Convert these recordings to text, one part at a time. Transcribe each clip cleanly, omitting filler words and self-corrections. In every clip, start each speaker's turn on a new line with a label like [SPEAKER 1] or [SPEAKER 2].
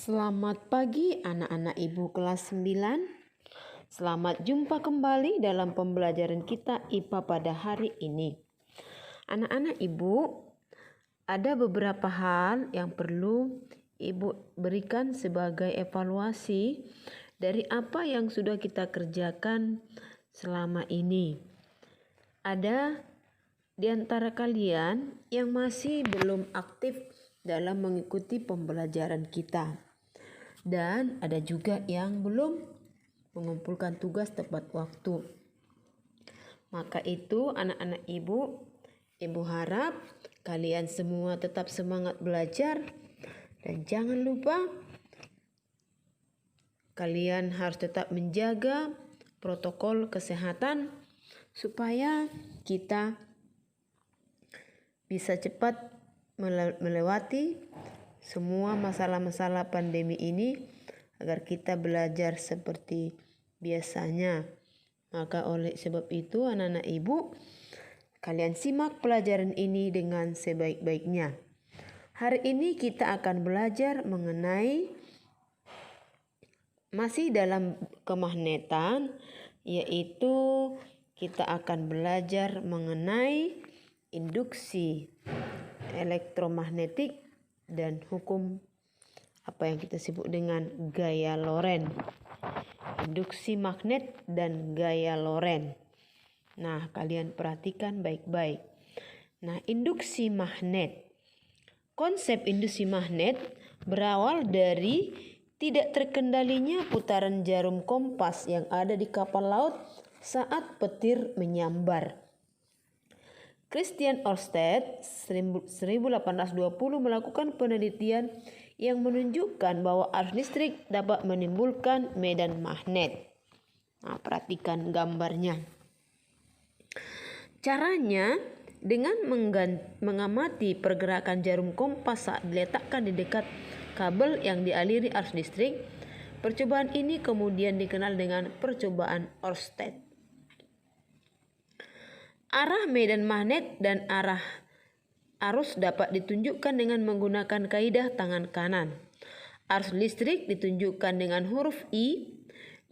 [SPEAKER 1] Selamat pagi anak-anak ibu kelas 9. Selamat jumpa kembali dalam pembelajaran kita IPA pada hari ini. Anak-anak ibu, ada beberapa hal yang perlu ibu berikan sebagai evaluasi dari apa yang sudah kita kerjakan selama ini. Ada di antara kalian yang masih belum aktif dalam mengikuti pembelajaran kita. Dan ada juga yang belum mengumpulkan tugas tepat waktu. Maka itu anak-anak ibu harap kalian semua tetap semangat belajar. Dan jangan lupa kalian harus tetap menjaga protokol kesehatan supaya kita bisa cepat melewati semua masalah-masalah pandemi ini agar kita belajar seperti biasanya. Maka oleh sebab itu anak-anak ibu, kalian simak pelajaran ini dengan sebaik-baiknya. Hari ini kita akan belajar mengenai masih dalam kemagnetan, yaitu kita akan belajar mengenai induksi elektromagnetik dan hukum apa yang kita sebut dengan gaya Lorentz. Induksi magnet dan gaya Lorentz. Nah, kalian perhatikan baik-baik. Nah, induksi magnet. Konsep induksi magnet berawal dari tidak terkendalinya putaran jarum kompas yang ada di kapal laut saat petir menyambar. Christian Ørsted 1820 melakukan penelitian yang menunjukkan bahwa arus listrik dapat menimbulkan medan magnet. Nah, perhatikan gambarnya. Caranya dengan mengamati pergerakan jarum kompas saat diletakkan di dekat kabel yang dialiri arus listrik. Percobaan ini kemudian dikenal dengan percobaan Ørsted. Arah medan magnet dan arah arus dapat ditunjukkan dengan menggunakan kaidah tangan kanan. Arus listrik ditunjukkan dengan huruf I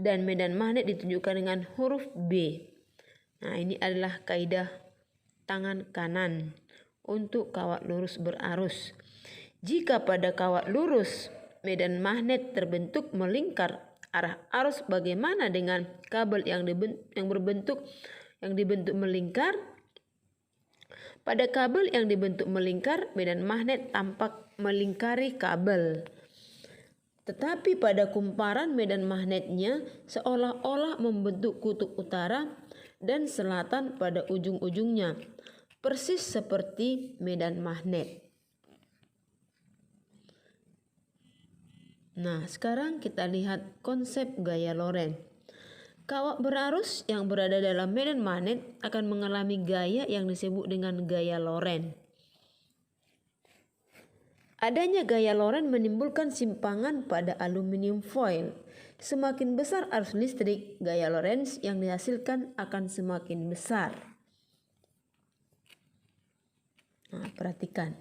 [SPEAKER 1] dan medan magnet ditunjukkan dengan huruf B. Nah, ini adalah kaidah tangan kanan untuk kawat lurus berarus. Jika pada kawat lurus medan magnet terbentuk melingkar arah arus, bagaimana dengan kabel yang dibentuk melingkar? Pada kabel yang dibentuk melingkar, medan magnet tampak melingkari kabel. Tetapi pada kumparan medan magnetnya seolah-olah membentuk kutub utara dan selatan pada ujung-ujungnya, persis seperti medan magnet. Nah, sekarang kita lihat konsep gaya Lorentz. Kawat berarus yang berada dalam medan magnet akan mengalami gaya yang disebut dengan gaya Lorentz. Adanya gaya Lorentz menimbulkan simpangan pada aluminium foil. Semakin besar arus listrik, gaya Lorentz yang dihasilkan akan semakin besar. Nah, perhatikan.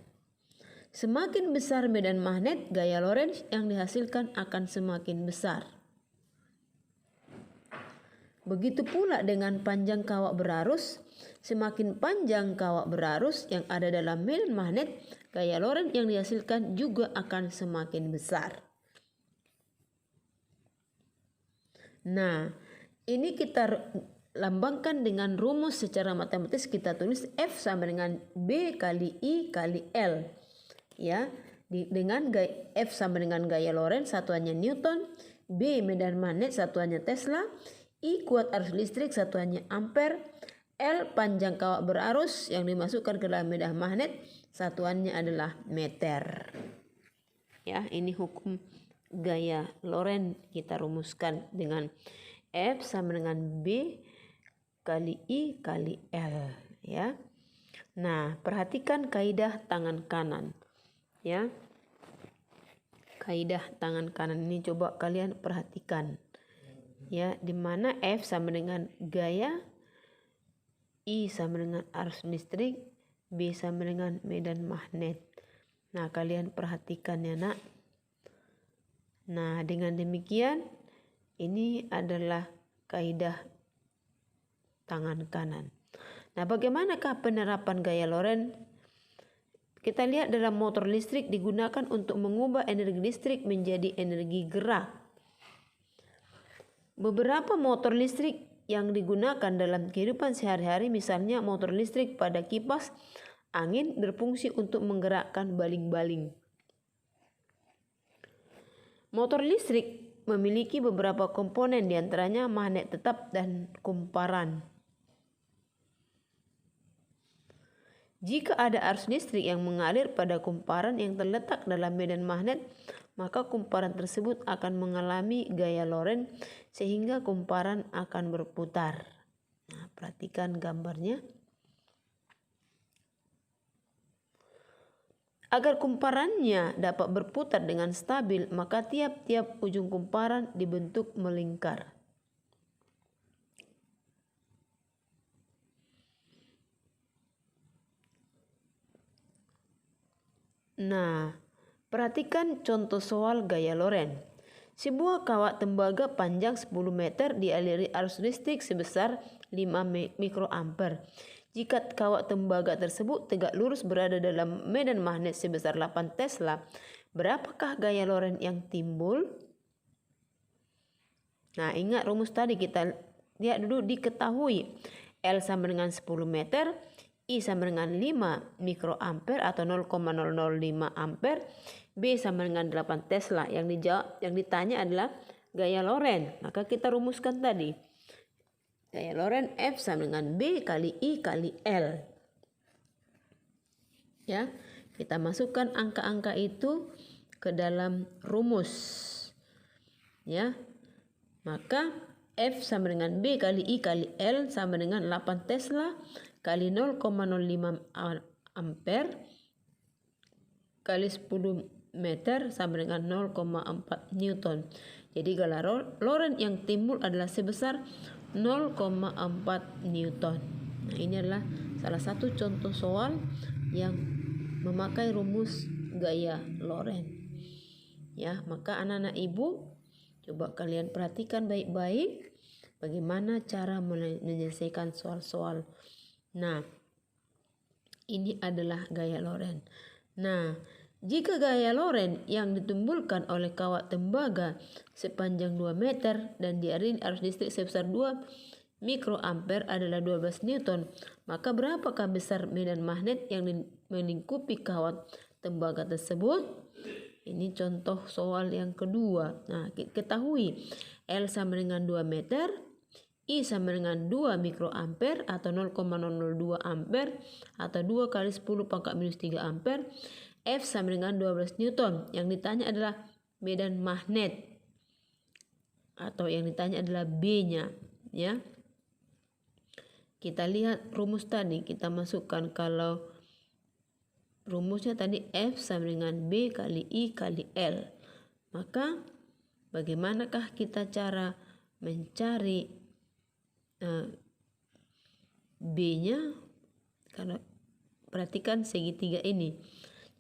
[SPEAKER 1] Semakin besar medan magnet, gaya Lorentz yang dihasilkan akan semakin besar. Begitu pula dengan panjang kawat berarus. Semakin panjang kawat berarus yang ada dalam medan magnet, gaya Lorentz yang dihasilkan juga akan semakin besar. Nah, ini kita lambangkan dengan rumus secara matematis. Kita tulis F sama dengan B kali I kali L. Ya, dengan F sama dengan gaya Lorentz, satuannya Newton, B medan magnet, satuannya Tesla, I kuat arus listrik, satuannya ampere, L panjang kawat berarus yang dimasukkan ke dalam medan magnet, satuannya adalah meter. Ya, ini hukum gaya Lorentz kita rumuskan dengan F sama dengan B kali I kali L, ya. Nah, perhatikan kaidah tangan kanan, ya. Kaidah tangan kanan ini coba kalian perhatikan. Ya, di mana F sama dengan gaya, I sama dengan arus listrik, B sama dengan medan magnet. Nah, kalian perhatikan ya nak. Nah, dengan demikian ini adalah kaidah tangan kanan. Nah, bagaimanakah penerapan gaya Lorentz? Kita lihat dalam motor listrik digunakan untuk mengubah energi listrik menjadi energi gerak. Beberapa motor listrik yang digunakan dalam kehidupan sehari-hari, misalnya motor listrik pada kipas angin, berfungsi untuk menggerakkan baling-baling. Motor listrik memiliki beberapa komponen, diantaranya magnet tetap dan kumparan. Jika ada arus listrik yang mengalir pada kumparan yang terletak dalam medan magnet, maka kumparan tersebut akan mengalami gaya Lorentz sehingga kumparan akan berputar. Nah, perhatikan gambarnya. Agar kumparannya dapat berputar dengan stabil, maka tiap-tiap ujung kumparan dibentuk melingkar. Nah, perhatikan contoh soal gaya Lorentz. Sebuah kawat tembaga panjang 10 meter dialiri arus listrik sebesar 5 mikroampere. Jika kawat tembaga tersebut tegak lurus berada dalam medan magnet sebesar 8 Tesla, berapakah gaya Lorentz yang timbul? Nah, ingat rumus tadi, kita lihat dulu. Diketahui L sama dengan 10 meter, I sama dengan 5 mikroampere atau 0,005 ampere, B sama dengan 8 Tesla. Yang ditanya adalah gaya Lorentz. Maka kita rumuskan tadi. Gaya Lorentz F sama dengan B kali I kali L. Ya, kita masukkan angka-angka itu ke dalam rumus. Ya. Maka F sama dengan B kali I kali L sama dengan 8 Tesla kali 0,05 ampere kali 10 meter sama dengan 0,4 Newton. Jadi gaya Lorentz yang timbul adalah sebesar 0,4 Newton. Nah, ini adalah salah satu contoh soal yang memakai rumus gaya Lorentz. Ya, maka anak-anak ibu, coba kalian perhatikan baik-baik bagaimana cara menyelesaikan soal-soal. Nah, ini adalah gaya Lorentz. Nah, jika gaya Lorentz yang ditimbulkan oleh kawat tembaga sepanjang 2 meter dan dialiri arus listrik sebesar 2 mikroampere adalah 12 Newton, maka berapakah besar medan magnet yang melingkupi kawat tembaga tersebut? Ini contoh soal yang kedua. Nah, ketahui L sama dengan 2 meter, I sama dengan 2 mikroampere atau 0,002 ampere atau 2 kali 10 pangkat minus 3 ampere. F sama dengan 12 Newton. Yang ditanya adalah medan magnet. Atau yang ditanya adalah B-nya. Ya. Kita lihat rumus tadi. Kita masukkan, kalau rumusnya tadi F sama dengan B kali I kali L. Maka bagaimanakah kita cara mencari B-nya? Kalau perhatikan segitiga ini.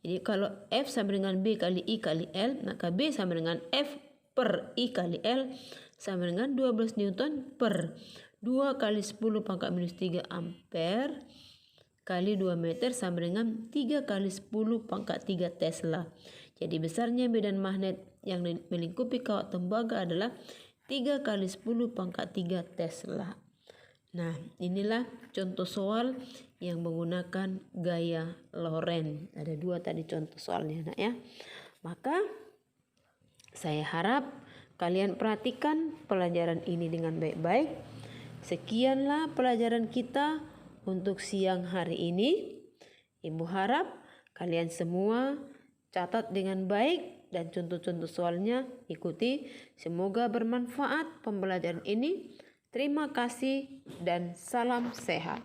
[SPEAKER 1] Jadi kalau F sama dengan B kali I kali L, maka B sama dengan F per I kali L sama dengan 12 Newton per 2 kali 10 pangkat minus 3 ampere kali 2 meter sama dengan 3 kali 10 pangkat 3 Tesla. Jadi besarnya medan magnet yang melingkupi kawat tembaga adalah 3 kali 10 pangkat 3 Tesla. Nah, inilah contoh soal yang menggunakan gaya Lorentz. Ada 2 tadi contoh soalnya, nak ya. Maka saya harap kalian perhatikan pelajaran ini dengan baik-baik. Sekianlah pelajaran kita untuk siang hari ini. Ibu harap kalian semua catat dengan baik dan contoh-contoh soalnya ikuti. Semoga bermanfaat pembelajaran ini. Terima kasih dan salam sehat.